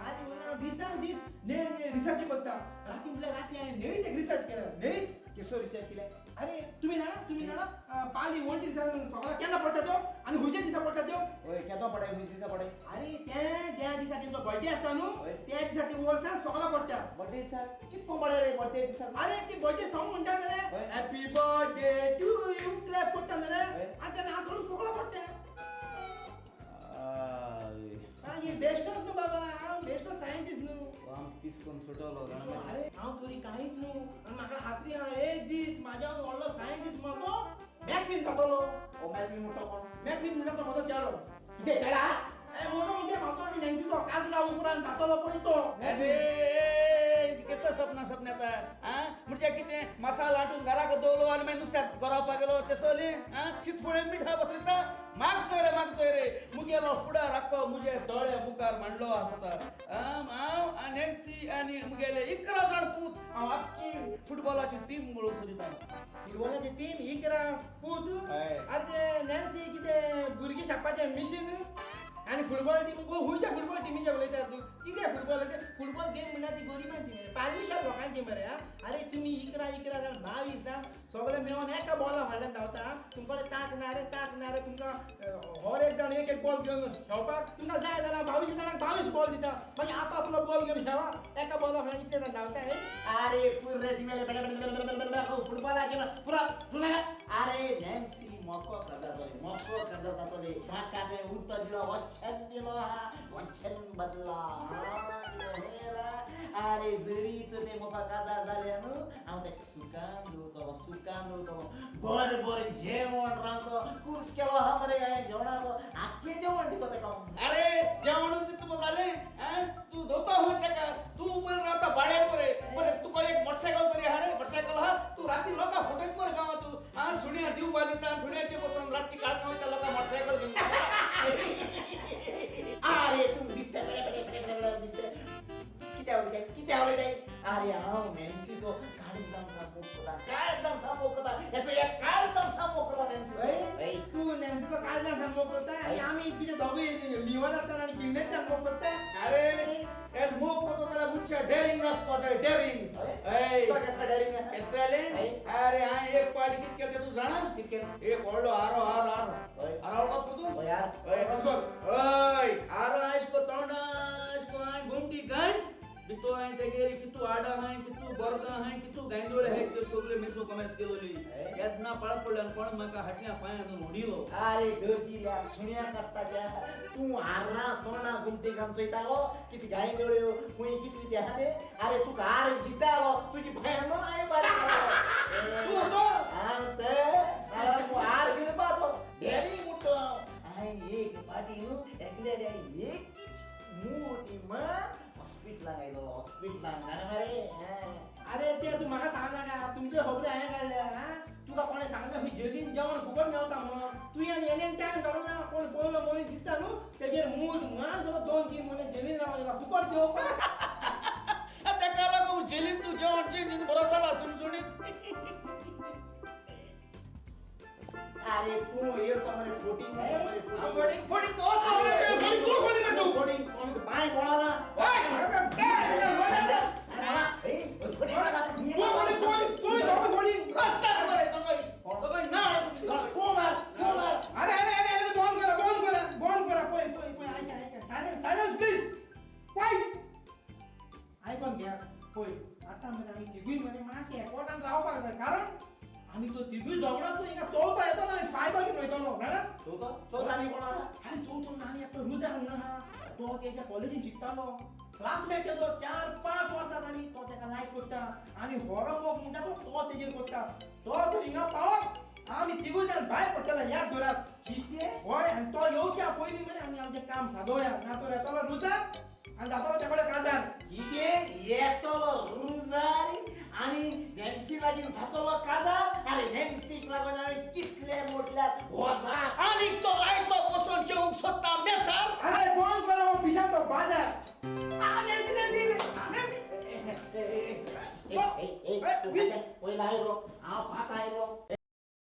आनी म्हणा दिसान दीस ने रिसर्च करता राती म्हणल्यार राती हांवें नेवीत एक रिसर्च केला नेवीत केसो रिसर्च केले अरे तुम्ही जाणा पाली वोंटी दिसा सगळा केन्ना पडटा तो आनी हुंयच्या दिसा पडटा तो ओय केदो पडाय हुंय दिसा पडाय अरे ते ज्या दिसा तेंचो बर्थडे आसता न्हू त्या दिसा ते वर्सा सगळा पडटा बर्थडे दिसा कितको पडाय रे बर्थडे दिसा अरे ती बर्थडे सॉंग म्हणटा जाल्यार happy birthday to you clap करता जाल्यार आनी तेन्ना हांव सोडून सगळा पडटा ये बेस्टच न्हू बाबा हांव बेस्ट सायंटिस्ट न्हू आम पिसकोन सुटलो जाणा अरे हांव तरी कांयच न्हू आनी म्हाका खात्री आहा एक दीस म्हाज्या व्हडलो सायंटिस्ट म्हाजो मॅकविन जातलो ओ मॅकविन म्हणटा कोण मॅकविन म्हणटा तो म्हाजो चेडो कितें चेडा म्हणून म्हणजे म्हाजो आनी नॅन्सीचो काजला उपरांत जातलो पळय तो अरे कसं सपना येता म्हणजे कितें मसाला हाडून घराक दवरलो आनी मागीर नुस्त्याक गरोवपाक गेलो तेसोली चितफुळे मिठा बसयता मागचोय रे मुगेलो फुडार आख्खो मुजे दोळे मुखार मांडलो आसता हांव आनी नॅन्सी आनी मुगेले 11 जाण पूत हांव आख्खी फुटबॉलाची टीम मेळून सोदिता फुटबॉलाची टीम 11 पूत आरे ते नॅन्सी कितें भुरगीं शापाचें मिशीन आनी फुटबॉल टीम हुंयच्या फुटबॉल टिमीचे उलयता तूं कितें फुटबॉल गेम म्हणल्यार ती गरिबांची मरे पारमिशार लोकांची मरे अरे तुमी 11 जाण 22 जाण सगळे मेळोन एका बॉला फाटल्यान धांवता तुमकडे ताक ना रे तुमकां हर एक जाण एक बॉल घेवन खेळपाक तुमकां जाय जाल्यार 22 जाणांक 22 बॉल दिता मागीर आपलो बॉल घेवन खेळा एका बॉला फाटल्यान इतले जाण धांवता अरे पुरे तिमेले फुटबॉल गेम पुरा अरे नॅन्सी मोको काजार जातले म्हाका ते उत्तर दिलो वचन बदला अरे जरी तर ते मोका काजार जाले न्हू हांव ते सुकान दवरतो बर जेवण रांदतो कुर्स केलो हा मरे जेवणाचो आख्खे जेवण दितो तेका अरे जेवण दिता जाले तू दोता होय तेका तू पण रावता भाड्यार परे तुका एक मोटरसायकल तरी हा रे मोटरसायकल हा तू राती लोका फटयत मरे गांवां तू सुण्या दिवपा दिता सुण्याचे बसून राती काळका वयता लोका मोटरसायकल घेवन अरे तू दिसता दिसता किती आवडते अरे हांव नॅन्सीचो काळजान सामोकता याचो एक काळजान सामोकता नॅन्सी तू नॅन्सीचो काळजान सामोकता आनी आमी कितें दोगूय लिव्हर आसता आनी किडनेच्यान मोकता अरे एस मोक करतो जाल्यार मुच्छा डेरिंग आसता ते डेरिंग तो केसला डेरिंग केसले अरे हां एक पाडी कित केले तू जाणा कित केले एक व्हडलो हारो वळखत तू यार ओय हारो आयसको तोंडाशको हाय घुमटी गाय बितो हाय तेगे कितू आडा हाय कितू बरका हाय कितू गांयदोळे हाय ते सगळे मिसो कमेस केलोली येदना पळत पडल्यान कोण म्हाका हाटल्या पांयान उडीलो अरे दोतील्या सुण्याक आसताच्या तू हारना तोंडा घुमटी काम चयतालो किती गाय दोळ्यो कुई किती ते हाने अरे तू हार दितालो तुजी भयान आय बारी तू तो आंते अरे तू हार घेवपाचो डेरी मुटो आय एक पाटी नु एकले एक मोठी मान हॉस्पिटलान गाणं मरे अरे ते तू म्हाका सांगना का तुमचे खबरी हांवें काडल्या तुका कोणें सांगलें खंय जेलीन जेवण फुकट मेवता म्हणून तुवें आनी एनेन टायम काडूंक ना कोण पयलो मनीस दिसता न्हू तेजेर मूठ मान सगळो 2-3 म्हयने जेलीन रावला फुकट जेवपाक ताका लागून जेलीन तू जेवण जेलीन बरो जाला सुणसुणीत अरे तू येतो मरे फोटिंग फोटिंग पाय बोळाला आयकून घ्या पळय आतां मरे आमी तिगूय मरे मातशे एकवटान रावपाक जाय कारण आमी तो तिगूय झगडो तूं हिंगा चवथो येतलो आनी फायदो घेवन वयतलो जाणा चवथो आनी कोण आहा अरे चवथो आनी एकटो रुजा म्हणून आहा तो तेच्या कॉलेजीन शिकतालो क्लासमेट तेजो 4-5 वर्सां जाली तो तेका लायक करता आनी होरो म्हणटा तो तेजेर करता तो जर हिंगा पावत आमी तिगूय जाण भायर पडटले ह्या घरात कितें हय आनी तो येवच्या पयलीं मरे आमी आमचें काम सादोवया ना तो येतलो रुजा आनी जातलो तेकडे काजार कितें येतलो रुजारी आणि नॅन्सी लागीन जातलो काजार अरे नॅन्सीक लागून आमी कितले मोठल्यात वजा आणि तो रायतो बसून जेवूंक सोदता बेजार अरे कोण कोला हो पिशाचो बाजार पयला आयलो हांव पांच आयलो